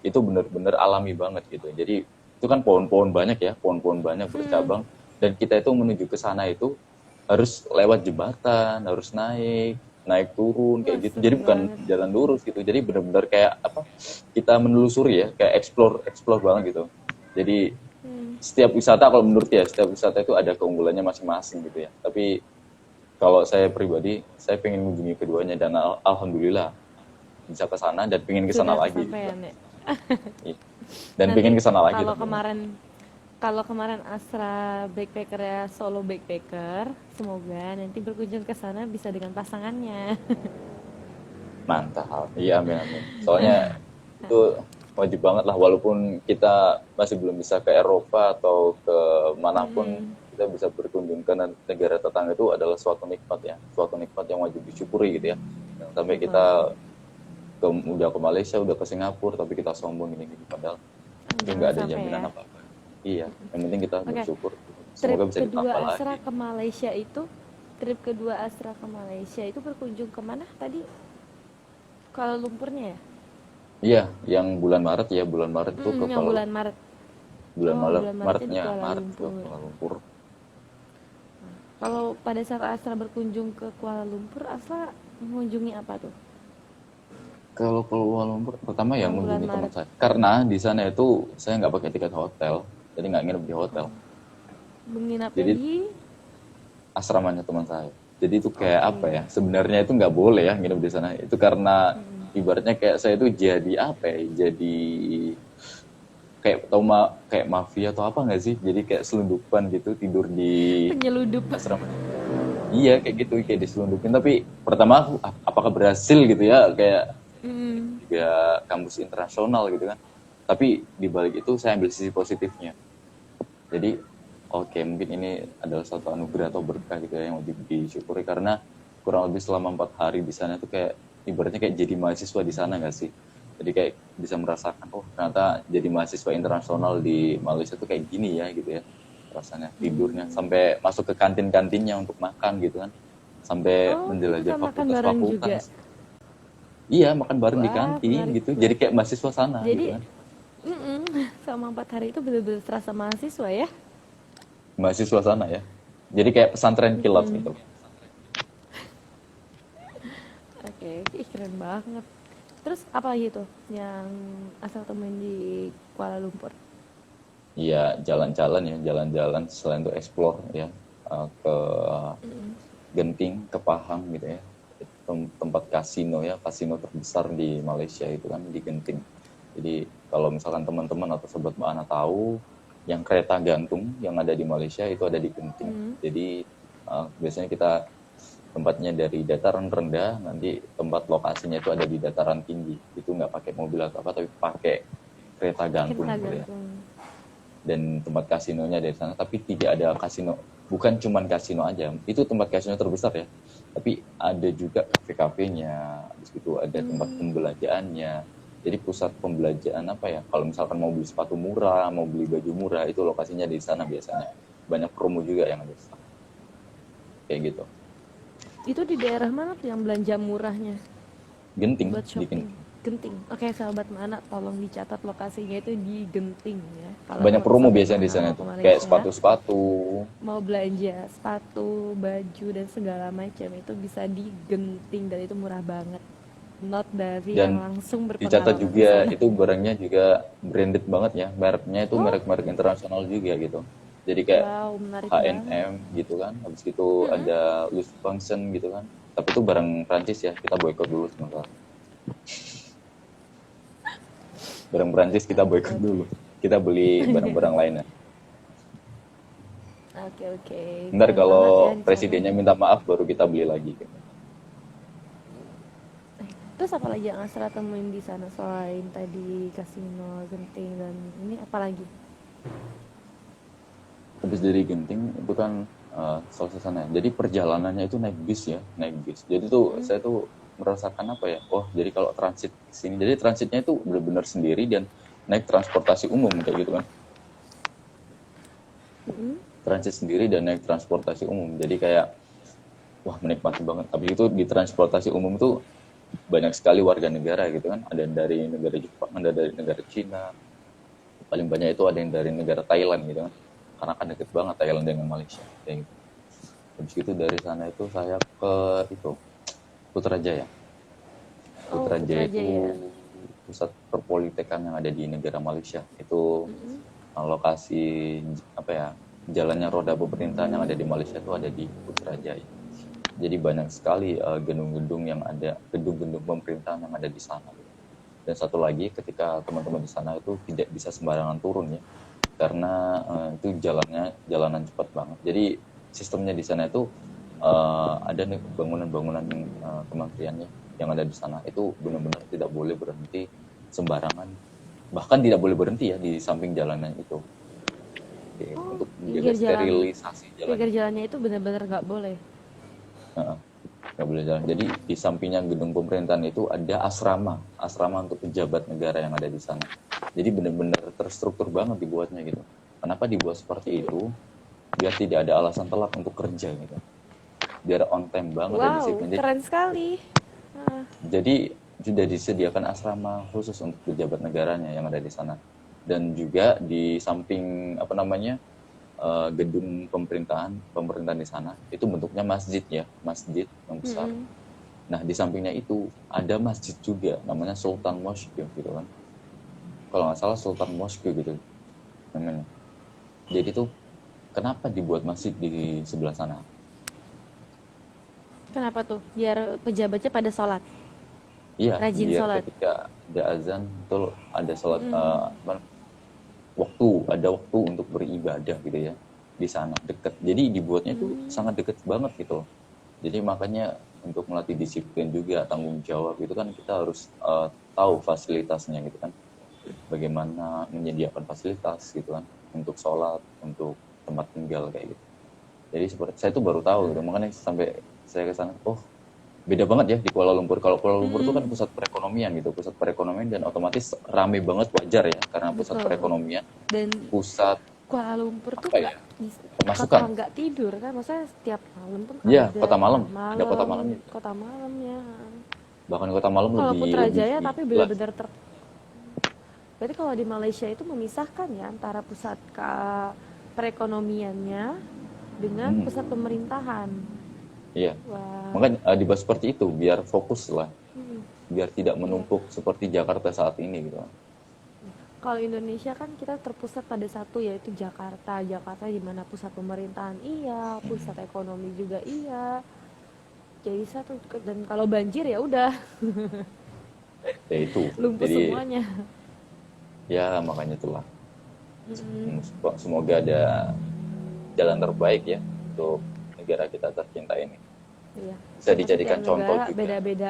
Speaker 2: itu bener-bener alami banget gitu. Jadi itu kan pohon-pohon banyak ya, pohon-pohon banyak bercabang. Dan kita itu menuju ke sana itu harus lewat jembatan, harus naik turun
Speaker 1: wah
Speaker 2: kayak gitu. Jadi
Speaker 1: seru
Speaker 2: bukan
Speaker 1: banget.
Speaker 2: jalan lurus gitu. Jadi benar-benar kayak apa? Kita menelusuri ya, kayak explore banget gitu. Jadi setiap wisata kalau menurut ya, setiap wisata itu ada keunggulannya masing-masing gitu ya. Tapi kalau saya pribadi, saya pengen mengunjungi keduanya dan alhamdulillah bisa ke sana dan pengen ke sana
Speaker 1: Sudah
Speaker 2: lagi juga.
Speaker 1: kesampaian ya.
Speaker 2: Iya. Dan
Speaker 1: Nanti
Speaker 2: pengen ke sana lagi
Speaker 1: kalau
Speaker 2: tentunya.
Speaker 1: kemarin kalau kemarin Astra backpacker ya, solo backpacker, semoga nanti berkunjung ke sana bisa dengan pasangannya.
Speaker 2: Mantap. Iya, amin amin. Soalnya itu wajib banget lah walaupun kita masih belum bisa ke Eropa atau ke manapun kita bisa berkunjung ke negara tetangga itu adalah suatu nikmat ya, suatu nikmat yang wajib disyukuri gitu ya. Jangan sampai
Speaker 1: Betul.
Speaker 2: kita udah ke Malaysia, udah ke Singapura tapi kita sombong gini-gini padahal itu
Speaker 1: Jangan
Speaker 2: nggak ada
Speaker 1: sampai
Speaker 2: jaminan
Speaker 1: ya.
Speaker 2: apa-apa. Iya, yang penting kita
Speaker 1: Oke,
Speaker 2: bersyukur.
Speaker 1: trip
Speaker 2: Semoga bisa
Speaker 1: kedua
Speaker 2: ditambah
Speaker 1: Astra
Speaker 2: lagi.
Speaker 1: ke Malaysia itu, berkunjung kemana tadi? Kuala Lumpurnya ya?
Speaker 2: Iya, yang bulan Maret ya, bulan Maret itu ke
Speaker 1: Yang
Speaker 2: Kuala
Speaker 1: bulan
Speaker 2: Lumpur.
Speaker 1: Maret.
Speaker 2: Bulan
Speaker 1: Oh,
Speaker 2: Maret,
Speaker 1: bulan Maretnya di
Speaker 2: Maretnya,
Speaker 1: Kuala
Speaker 2: Maret ke
Speaker 1: Lumpur.
Speaker 2: Kuala Lumpur.
Speaker 1: Kalau pada saat Astra berkunjung ke Kuala Lumpur, Astra mengunjungi apa tuh?
Speaker 2: Kalau Kuala Lumpur pertama ya
Speaker 1: Yang bulan
Speaker 2: mengunjungi teman
Speaker 1: Maret.
Speaker 2: saya. Karena di sana itu saya nggak pakai tiket hotel, jadi nggak nginep di hotel.
Speaker 1: Menginapnya
Speaker 2: Jadi
Speaker 1: di.
Speaker 2: asramanya teman saya. Jadi itu kayak
Speaker 1: Oke.
Speaker 2: apa ya? Sebenarnya itu nggak boleh ya nginep di sana. Itu karena ibaratnya kayak saya itu jadi apa ya? Jadi kayak kayak mafia atau apa nggak sih? Jadi kayak selundupan gitu tidur di
Speaker 1: Penyeludup.
Speaker 2: asramanya. Iya kayak gitu kayak diselundupin. Tapi pertama aku apakah berhasil gitu ya? Kayak juga kampus internasional gitu kan. Tapi di balik itu saya ambil sisi positifnya. Jadi oke, mungkin ini adalah satu anugerah atau berkah gitu ya yang wajib disyukuri karena kurang lebih selama 4 hari di sana tuh kayak ibaratnya kayak jadi mahasiswa di sana nggak sih? Jadi kayak bisa merasakan oh ternyata jadi mahasiswa internasional di Malaysia tuh kayak gini ya gitu ya rasanya tidurnya sampai masuk ke kantin-kantinnya untuk makan gitu kan sampai
Speaker 1: Oh, kita
Speaker 2: menjelajah
Speaker 1: makan bareng juga.
Speaker 2: fakultas-fakultas. Iya makan bareng di
Speaker 1: Wah,
Speaker 2: kantin
Speaker 1: menarik,
Speaker 2: gitu jadi
Speaker 1: menarik.
Speaker 2: kayak mahasiswa sana gitu
Speaker 1: Jadi,
Speaker 2: kan
Speaker 1: selama 4 hari itu benar-benar terasa mahasiswa ya.
Speaker 2: mahasiswa sana ya jadi kayak pesantren kilat gitu.
Speaker 1: Oke, ih keren banget. Terus apa lagi tuh yang asal temuin di Kuala Lumpur?
Speaker 2: Iya, jalan-jalan ya, jalan-jalan selain itu explore ya ke Genting, ke Pahang gitu ya. Tempat kasino ya, kasino terbesar di Malaysia itu kan di Genting. Jadi kalau misalkan teman-teman atau sobat Mbak Ana tahu, yang kereta gantung yang ada di Malaysia itu ada di Genting. Jadi biasanya kita tempatnya dari dataran rendah, nanti tempat lokasinya itu ada di dataran tinggi. Itu nggak pakai mobil atau apa, tapi pakai kereta gantung
Speaker 1: Kereta
Speaker 2: gitu ya.
Speaker 1: gantung.
Speaker 2: Dan tempat kasinonya dari sana, tapi tidak ada kasino, bukan cuman kasino aja, itu tempat kasino terbesar ya, tapi ada juga kafe-kafenya, habis itu ada tempat pembelanjaannya, jadi pusat pembelanjaan apa ya, kalau misalkan mau beli sepatu murah, mau beli baju murah, itu lokasinya di sana biasanya, banyak promo juga yang ada di sana, kayak gitu.
Speaker 1: Itu di daerah mana tuh yang belanja murahnya
Speaker 2: Genting,
Speaker 1: buat
Speaker 2: di
Speaker 1: shopping? Genting. Oke, sahabat Mana, tolong dicatat lokasinya itu di Genting ya. Kalau
Speaker 2: Banyak
Speaker 1: mau
Speaker 2: promo
Speaker 1: sahabat
Speaker 2: biasanya di
Speaker 1: Mana
Speaker 2: sana
Speaker 1: mau ke
Speaker 2: tuh. Kayak
Speaker 1: Malaysia,
Speaker 2: sepatu-sepatu.
Speaker 1: mau belanja sepatu, baju dan segala macam itu bisa di Genting dan itu murah banget. Not dari yang
Speaker 2: Dan
Speaker 1: langsung
Speaker 2: dicatat
Speaker 1: berpengalaman ke
Speaker 2: juga
Speaker 1: sana.
Speaker 2: itu barangnya juga branded banget ya. Mereknya itu
Speaker 1: Oh,
Speaker 2: merek-merek internasional juga gitu. Jadi kayak
Speaker 1: wow, menarik banget.
Speaker 2: H&M gitu kan. Habis itu ada Louis Vuitton gitu kan. Tapi itu barang Prancis ya. Kita boykot dulu sementara. Barang Prancis kita boykot
Speaker 1: Oke,
Speaker 2: dulu. Kita beli barang-barang lainnya.
Speaker 1: oke, oke.
Speaker 2: Ntar
Speaker 1: Keren
Speaker 2: kalau
Speaker 1: banget ya di sana.
Speaker 2: presidennya minta maaf baru kita beli lagi gitu.
Speaker 1: Terus apa lagi yang Asra temuin di sana selain tadi kasino, Genting dan ini apa lagi?
Speaker 2: Habis dari Genting itu kan selesai sana. Jadi perjalanannya itu naik bis ya, naik bis. Jadi tuh saya tuh merasakan apa ya? Oh, jadi kalau transit ke sini, jadi transitnya itu benar-benar sendiri dan naik transportasi umum kayak gitu kan. Transit sendiri dan naik transportasi umum. Jadi kayak wah menikmati banget. Habis itu di transportasi umum tuh banyak sekali warga negara gitu kan. Ada yang dari negara Jepang, ada dari negara Cina. Paling banyak itu ada yang dari negara Thailand gitu kan. Karena kan deket banget Thailand dengan Malaysia kayak gitu. Habis itu dari sana itu saya ke itu Putrajaya.
Speaker 1: Oh,
Speaker 2: Putrajaya itu
Speaker 1: Putrajaya.
Speaker 2: pusat perpolitikan yang ada di negara Malaysia. Itu lokasi apa ya? Jalannya roda pemerintahan yang ada di Malaysia itu ada di Putrajaya. Jadi banyak sekali gedung-gedung yang ada, gedung-gedung pemerintahan yang ada di sana. Dan satu lagi, ketika teman-teman di sana itu tidak bisa sembarangan turun ya, karena itu jalanan cepat banget. Jadi sistemnya di sana itu ada nih bangunan-bangunan kementeriannya yang ada di sana itu benar-benar tidak boleh berhenti sembarangan, bahkan tidak boleh berhenti ya di samping jalanan itu. Oke,
Speaker 1: Oh,
Speaker 2: untuk menjaga
Speaker 1: pinggir jalan,
Speaker 2: sterilisasi
Speaker 1: pinggir
Speaker 2: jalannya.
Speaker 1: jalannya itu benar-benar nggak boleh.
Speaker 2: Heeh, nggak boleh jalan. Jadi di sampingnya gedung pemerintahan itu ada asrama untuk pejabat negara yang ada di sana. Jadi benar-benar terstruktur banget dibuatnya gitu. Kenapa dibuat seperti itu? Biar tidak ada alasan telat untuk kerja gitu. Biar on time banget dan
Speaker 1: Wow,
Speaker 2: disiplin.
Speaker 1: keren sekali. Ah,
Speaker 2: Jadi sudah disediakan asrama khusus untuk pejabat negaranya yang ada di sana. Dan juga di samping apa namanya gedung pemerintahan di sana itu bentuknya masjid ya, masjid yang besar. Nah di sampingnya itu ada masjid juga namanya Sultan Mosque gitu kan. Kalau nggak salah Sultan Mosque gitu namanya. Jadi tuh kenapa dibuat masjid di sebelah sana?
Speaker 1: kenapa tuh? Biar pejabatnya pada sholat,
Speaker 2: Iya,
Speaker 1: rajin
Speaker 2: biar
Speaker 1: sholat.
Speaker 2: ketika ada azan betul ada sholat ada waktu untuk beribadah gitu ya di sana deket. Jadi dibuatnya itu sangat deket banget gitu. Jadi makanya untuk melatih disiplin juga tanggung jawab itu kan kita harus tahu fasilitasnya gitu kan. Bagaimana menyediakan fasilitas gitu kan untuk sholat, untuk tempat tinggal kayak gitu. Jadi seperti saya tuh baru tahu gitu. Makanya sampai saya ke sana, oh beda banget ya di Kuala Lumpur. Kalau Kuala Lumpur itu kan pusat perekonomian gitu, pusat perekonomian dan otomatis rame banget wajar ya karena pusat
Speaker 1: Betul.
Speaker 2: perekonomian,
Speaker 1: Dan
Speaker 2: pusat
Speaker 1: Kuala Lumpur tuh
Speaker 2: apa
Speaker 1: nggak
Speaker 2: ya
Speaker 1: kota
Speaker 2: pemasukan.
Speaker 1: nggak tidur kan, maksudnya setiap malam pun
Speaker 2: Ya
Speaker 1: ada
Speaker 2: kota malam, ada kota
Speaker 1: malam,
Speaker 2: malamnya.
Speaker 1: kota malamnya.
Speaker 2: Bahkan kota malam
Speaker 1: Kalau
Speaker 2: lebih
Speaker 1: Putrajaya tapi
Speaker 2: jelas.
Speaker 1: benar-benar berarti kalau di Malaysia itu memisahkan ya antara pusat perekonomiannya dengan pusat pemerintahan.
Speaker 2: Iya,
Speaker 1: Wah,
Speaker 2: makanya dibahas seperti itu biar fokus lah, biar tidak
Speaker 1: iya.
Speaker 2: menumpuk seperti Jakarta saat ini gitu.
Speaker 1: Kalau Indonesia kan kita terpusat pada satu yaitu Jakarta. Jakarta di mana pusat pemerintahan iya, pusat ekonomi juga iya. Jadi satu dan kalau banjir ya udah
Speaker 2: Ya itu,
Speaker 1: lumpuh
Speaker 2: jadi
Speaker 1: semuanya.
Speaker 2: ya makanya itulah. Semoga ada jalan terbaik ya untuk negara kita tercinta ini.
Speaker 1: Iya.
Speaker 2: Bisa
Speaker 1: Karena setiap
Speaker 2: dijadikan contoh
Speaker 1: negara
Speaker 2: juga.
Speaker 1: beda-beda,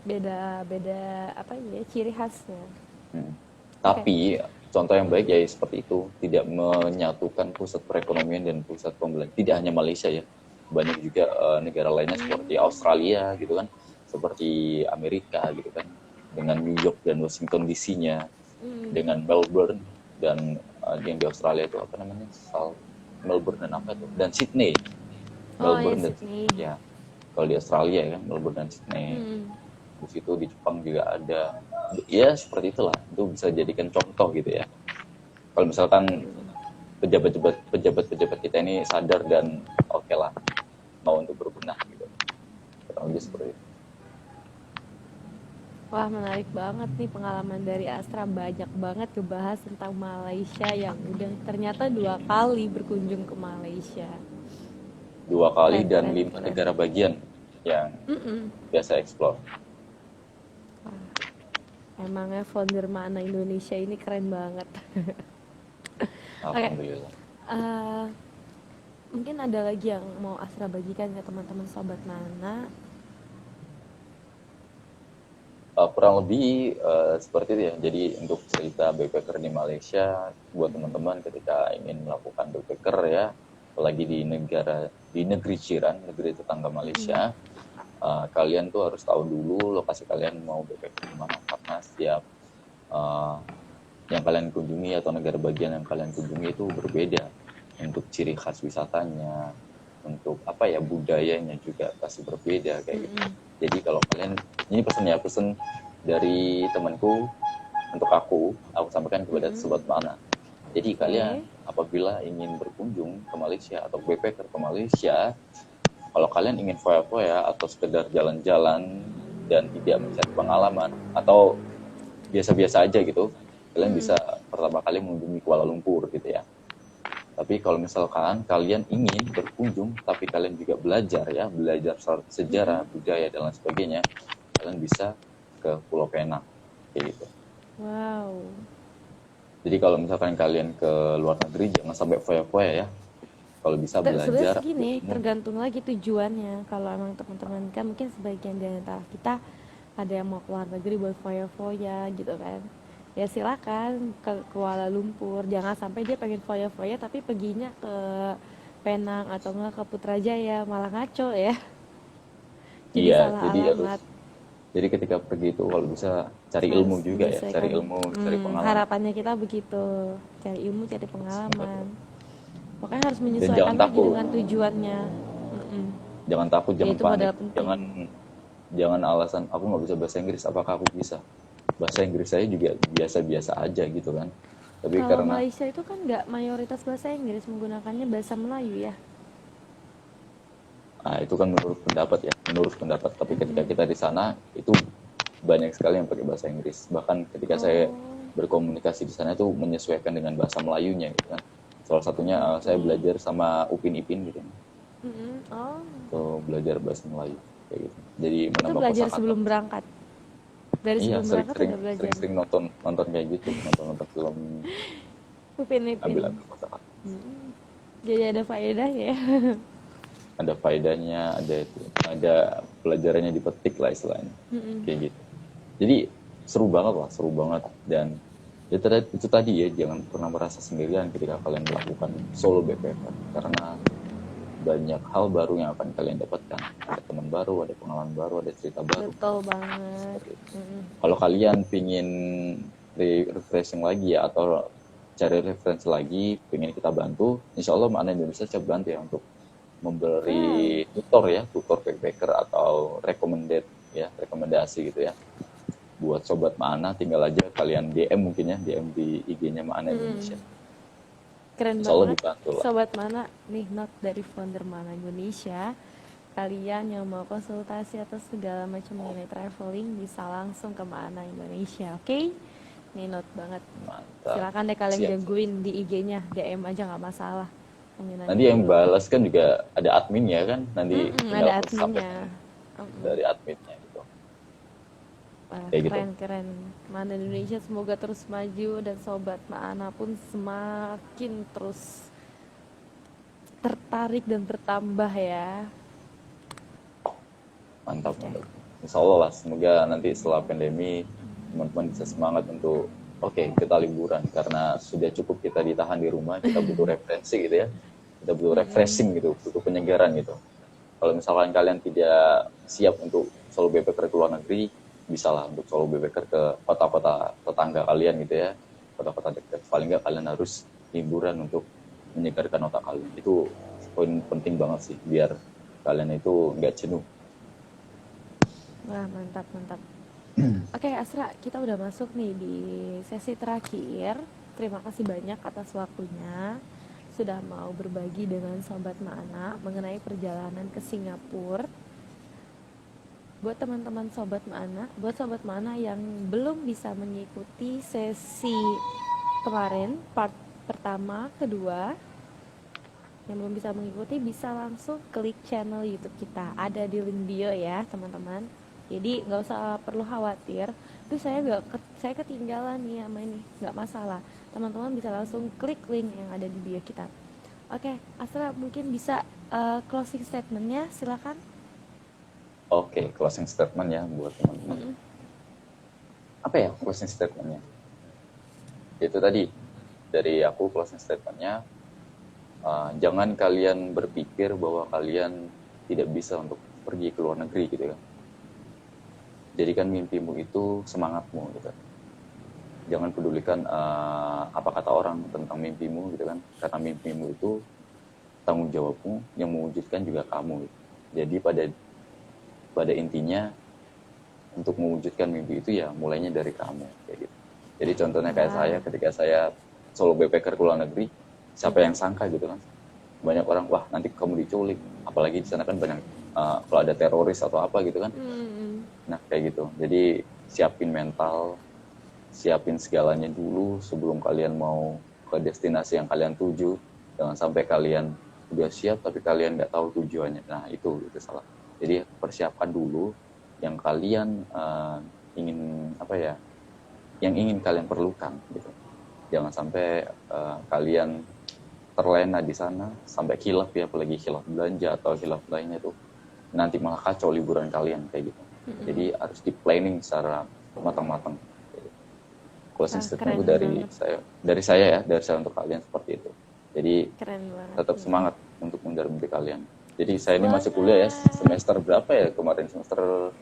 Speaker 1: beda-beda apa ya ciri khasnya.
Speaker 2: Hmm.
Speaker 1: Oke.
Speaker 2: Tapi contoh yang baik ya seperti itu, tidak menyatukan pusat perekonomian dan pusat pembelajaran. Tidak hanya Malaysia ya, banyak juga negara lainnya seperti Australia gitu kan, seperti Amerika gitu kan, dengan New York dan Washington DC-nya, dengan Melbourne dan yang di Australia itu apa namanya, Melbourne dan apa itu, dan Sydney,
Speaker 1: Oh ya
Speaker 2: Melbourne dan
Speaker 1: Sydney.
Speaker 2: Sydney ya. Kalau di Australia ya kan Melbourne dan Sydney. Di situ di Jepang juga ada. ya seperti itulah, itu bisa jadikan contoh gitu ya. Kalau misalkan pejabat kita ini sadar dan oke lah mau untuk berbenah gitu, kurang lebih seperti itu.
Speaker 1: Wah, menarik banget nih pengalaman dari Astra. Banyak banget ngebahas tentang Malaysia yang udah ternyata 2 kali berkunjung ke Malaysia.
Speaker 2: 2 kali
Speaker 1: Keren,
Speaker 2: dan
Speaker 1: keren,
Speaker 2: 5
Speaker 1: keren.
Speaker 2: negara bagian yang
Speaker 1: Mm-mm.
Speaker 2: biasa explore.
Speaker 1: Emangnya founder mana Indonesia ini keren banget. Oke,
Speaker 2: Alhamdulillah.
Speaker 1: eh, mungkin ada lagi yang mau Astra bagikan ke teman-teman sobat mana?
Speaker 2: Kurang lebih seperti itu ya. Jadi untuk cerita backpacker di Malaysia buat teman-teman ketika ingin melakukan backpacker ya, apalagi di negeri jiran, negeri tetangga Malaysia, kalian tuh harus tahu dulu lokasi kalian mau backpacker di mana, karena setiap uh, yang kalian kunjungi atau negara bagian yang kalian kunjungi itu berbeda untuk ciri khas wisatanya, untuk apa ya, budayanya juga pasti berbeda kayak gitu. Jadi kalau kalian, ini pesan dari temanku untuk aku sampaikan kepada sobat mana. Jadi kalian apabila ingin berkunjung ke Malaysia atau backpacker ke Malaysia, kalau kalian ingin foya-foya atau sekedar jalan-jalan dan tidak mencari pengalaman atau biasa-biasa aja gitu, kalian bisa pertama kali mengunjungi Kuala Lumpur gitu ya. Tapi kalau misalkan kalian ingin berkunjung, tapi kalian juga belajar sejarah, budaya, dan lain sebagainya, kalian bisa ke Pulau Penang, kayak gitu.
Speaker 1: Wow.
Speaker 2: Jadi kalau misalkan kalian ke luar negeri, jangan sampai foya-foya ya. Kalau bisa
Speaker 1: Sebenarnya
Speaker 2: belajar,
Speaker 1: segini, tergantung lagi tujuannya. Kalau emang teman-teman kan mungkin sebagian dari antara kita ada yang mau keluar negeri buat foya-foya gitu kan. Ya silakan ke Kuala Lumpur. Jangan sampai dia pengen foya-foya tapi perginya ke Penang atau enggak ke Putrajaya, malah ngaco ya. Jadi
Speaker 2: iya,
Speaker 1: salah
Speaker 2: jadi harus.
Speaker 1: alamat.
Speaker 2: Jadi ketika pergi itu kalau bisa cari
Speaker 1: Harus
Speaker 2: ilmu juga ya, cari
Speaker 1: menyesuaikan.
Speaker 2: ilmu, cari pengalaman.
Speaker 1: Harapannya kita begitu, cari ilmu, cari pengalaman. Pokoknya harus
Speaker 2: Dan
Speaker 1: menyesuaikan
Speaker 2: jangan
Speaker 1: lagi
Speaker 2: takut,
Speaker 1: dengan tujuannya.
Speaker 2: jangan takut,
Speaker 1: Ya
Speaker 2: jangan
Speaker 1: itu
Speaker 2: panik,
Speaker 1: modal penting.
Speaker 2: jangan alasan aku nggak bisa bahasa Inggris, apakah aku bisa? Bahasa Inggris saya juga biasa-biasa aja gitu kan. Tapi
Speaker 1: Kalau
Speaker 2: karena
Speaker 1: Malaysia itu kan nggak mayoritas bahasa Inggris, menggunakannya bahasa Melayu ya.
Speaker 2: itu kan menurut pendapat. Tapi ketika kita di sana itu banyak sekali yang pakai bahasa Inggris. Bahkan ketika saya
Speaker 1: Oh,
Speaker 2: berkomunikasi di sana itu menyesuaikan dengan bahasa Melayunya gitu kan. Salah satunya saya belajar sama Upin Ipin gitu.
Speaker 1: oh,
Speaker 2: So, belajar bahasa Melayu kayak gitu. Jadi
Speaker 1: itu
Speaker 2: menambah
Speaker 1: belajar
Speaker 2: kosakata.
Speaker 1: sebelum berangkat. Dari
Speaker 2: Iya,
Speaker 1: sebelum berangkat udah belajar.
Speaker 2: sering-sering nonton kayak gitu, nonton film,
Speaker 1: Upin Ipin.
Speaker 2: ambil kosakata.
Speaker 1: Jadi ada faedahnya ya.
Speaker 2: Ada faedahnya, ada pelajarannya dipetik lah istilahnya. Kayak gitu. Jadi seru banget dan itu tadi ya, jangan pernah merasa sendirian ketika kalian melakukan solo backpacker, karena banyak hal baru yang akan kalian dapatkan. Ada teman baru, ada pengalaman baru, ada cerita baru.
Speaker 1: Betul banget.
Speaker 2: Kalau kalian pingin refreshing lagi ya, atau cari referensi lagi, pengen kita bantu, insya Allah Makna Indonesia siap bantu ya untuk memberi tutor backpacker atau rekomendasi gitu ya. Buat sobat Makna, tinggal aja kalian DM mungkin ya, DM di IG-nya Makna Indonesia.
Speaker 1: Keren
Speaker 2: Insya Allah
Speaker 1: banget.
Speaker 2: dibantu lah.
Speaker 1: Sobat Mana nih, not dari founder Mana Indonesia. Kalian yang mau konsultasi atau segala macam mengenai traveling bisa langsung ke Mana Indonesia, oke? Nih note banget.
Speaker 2: Mantap.
Speaker 1: Silakan deh kalian
Speaker 2: Siap.
Speaker 1: jagoin di IG-nya, DM aja nggak masalah.
Speaker 2: Nanti yang balas kan juga ada adminnya kan, nanti
Speaker 1: ada adminnya.
Speaker 2: dari adminnya gitu.
Speaker 1: Keren keren. Mana Indonesia semoga terus maju dan sobat Mana pun semakin terus tertarik dan bertambah ya.
Speaker 2: Mantap. Insya Allah lah, semoga nanti setelah pandemi teman-teman bisa semangat untuk kita liburan, karena sudah cukup kita ditahan di rumah, kita butuh referensi gitu ya, kita butuh refreshing gitu, butuh penyegaran gitu. Kalau misalkan kalian tidak siap untuk solo backpacker ke luar negeri, bisa lah untuk solo backpacker ke kota-kota tetangga kalian gitu ya, kota-kota dekat. Paling nggak kalian harus liburan untuk menyegarkan otak kalian. Itu poin penting banget sih, biar kalian itu nggak jenuh.
Speaker 1: Wah, mantap mantap. Oke, Asra, kita udah masuk nih di sesi terakhir. Terima kasih banyak atas waktunya. Sudah mau berbagi dengan Sobat Maana mengenai perjalanan ke Singapura. Buat Sobat Maana yang belum bisa mengikuti sesi kemarin, part pertama, kedua, yang belum bisa mengikuti bisa langsung klik channel YouTube kita, ada di link bio ya teman-teman. Jadi nggak usah perlu khawatir itu saya ketinggalan nih sama ini, nggak masalah, teman-teman bisa langsung klik link yang ada di bio kita. Oke, Asra mungkin bisa closing statementnya, silakan.
Speaker 2: Oke, closing statement ya buat teman-teman. Apa ya closing statementnya? Itu tadi dari aku closing statementnya, jangan kalian berpikir bahwa kalian tidak bisa untuk pergi ke luar negeri gitu kan. Jadikan mimpimu itu semangatmu gitu. Jangan pedulikan apa kata orang tentang mimpimu gitu kan, karena mimpimu itu tanggung jawabmu, yang mewujudkan juga kamu gitu. Jadi pada intinya untuk mewujudkan mimpi itu ya mulainya dari kamu kayak gitu. Jadi contohnya kayak saya, ketika saya solo backpacker ke luar negeri, siapa yang sangka gitu kan, banyak orang, wah nanti kamu diculik, apalagi di sana kan banyak kalau ada teroris atau apa gitu kan. Nah kayak gitu, jadi siapin mental, siapin segalanya dulu sebelum kalian mau ke destinasi yang kalian tuju. Jangan sampai kalian udah siap tapi kalian nggak tahu tujuannya. Nah itu salah. Jadi persiapkan dulu yang kalian ingin yang ingin kalian perlukan gitu. Jangan sampai kalian terlena di sana sampai khilaf ya, apalagi khilaf belanja atau khilaf lainnya tuh nanti malah kacau liburan kalian kayak gitu. Jadi harus di planning secara matang-matang. Closing statement itu dari saya untuk kalian seperti itu. Jadi tetap semangat untuk mengejar mimpi kalian. Jadi saya ini masih kuliah ya, semester berapa ya kemarin, semester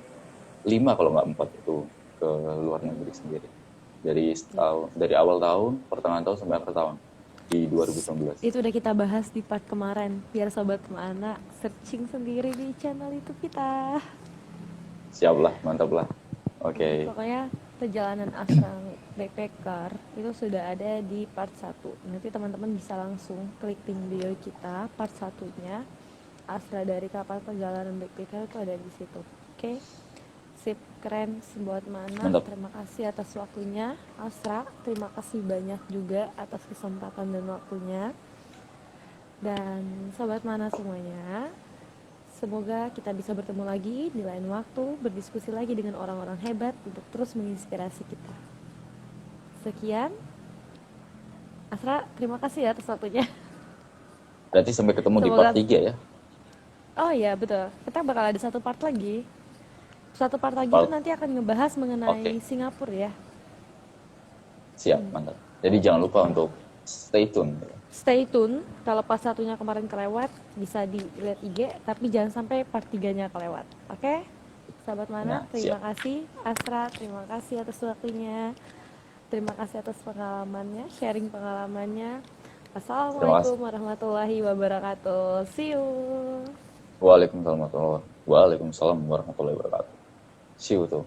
Speaker 2: 5 kalau nggak 4 itu ke luar negeri sendiri. Dari awal tahun, pertengahan tahun sampai akhir tahun di 2019.
Speaker 1: Itu udah kita bahas di part kemarin, biar Sobat Maana searching sendiri di channel YouTube kita.
Speaker 2: Siap lah, mantap lah. Oke.
Speaker 1: Pokoknya perjalanan Asra backpacker itu sudah ada di part 1. Nanti teman-teman bisa langsung klik link bio kita, part 1-nya. Asra dari kapal perjalanan backpacker itu ada di situ. Oke. Sip, keren Sobat Maana.
Speaker 2: Mantap.
Speaker 1: Terima kasih atas waktunya. Asra, terima kasih banyak juga atas kesempatan dan waktunya. Dan Sobat Maana semuanya, semoga kita bisa bertemu lagi di lain waktu, berdiskusi lagi dengan orang-orang hebat untuk terus menginspirasi kita. Sekian. Asra, terima kasih ya atas waktunya.
Speaker 2: Berarti sampai ketemu di part 3 ya?
Speaker 1: Oh iya, betul. Kita bakal ada satu part lagi. Satu part lagi itu nanti akan ngebahas mengenai Singapura ya.
Speaker 2: Siap, mantap. Jadi jangan lupa untuk stay tune.
Speaker 1: Stay tune. Kalau part 1-nya kemarin kelewat, bisa dilihat IG, tapi jangan sampai part 3-nya kelewat. Oke? Sahabat Maana, terima kasih. Asra, terima kasih atas waktunya. Terima kasih atas pengalamannya, sharing pengalamannya. Assalamualaikum warahmatullahi wabarakatuh. See you.
Speaker 2: Waalaikumsalam warahmatullahi wabarakatuh. See you tuh.